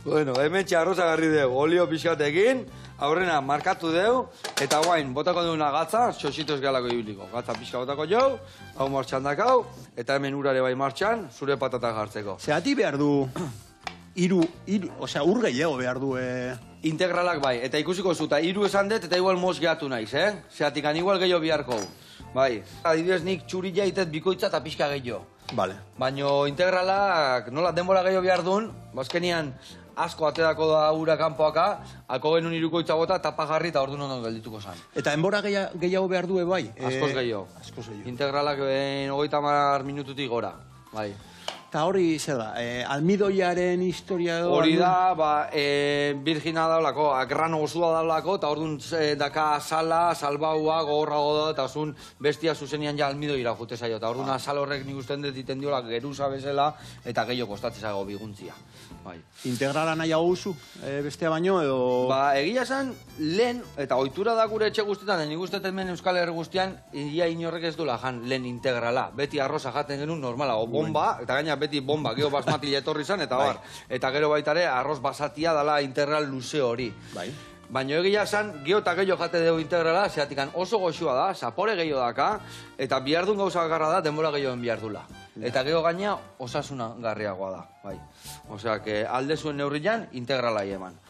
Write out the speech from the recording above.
Bueno, hemen arroza garri deu, olio pixkatekin, aurrena markatu deu, eta guain, botako deuna gatza, xoxito ez galako ibiliko. Gatza pixka botako jau, hau martxan dakau, eta hemen urare bai martxan, zure patata jartzeko. Zehati behar du, osea, ur gehiago behar du, Integralak bai, eta ikusiko zuta, hiru esan dut, eta igual mos gehatu naiz, Zeatik, igual gehiago biharko. Bai, adibidez nik txuri jaitet bikoitza eta pixka gehiago. Vale. Baina integralak, nola denbora gehiago behar duen, bazkenian asko aterako da ura kanpoaka, alko genuen irukoitza bota, tapa jarri eta ordu ondo geldituko zan. Eta enbora gehiago behar du, bai? Askoz gehiago. Integralak 30 minututik gora, bai. Eta hori, zer da, almidoiaren historia edo... Hori da, virgina daulako, grano osua daulako, eta orduan daka sala, salbaua, gogorrago da, eta zun bestia zuzenian ja almidoira jute zaio. Eta orduan sal horrek nik usten dut iten diola geruza bezala, eta gehiago kostatzezago biguntzia. Integrala nahiago guzu, bestea baino, edo... Egia esan, lehen, eta ohitura da gure etxe guztietan, nik uste hemen Euskal Herri guztian, ia inorrek ez duela jan lehen integrala. Beti arroza jaten genuen normala, o bomba, eta gaina beti bomba, gero basmati etorri zan, eta bar. Eta gero baitare, arroz basatia dala integral luze hori. Baina egia esan, gero eta gehiago jate dugu integrala, zeatikan oso goxua da, zapore gehiago daka, eta bihardun gauza garra da, denbora gehioen bihardula. Eta gero gaina, osasuna garriagoa da. Osea, alde zuen neurrian, integralai eman.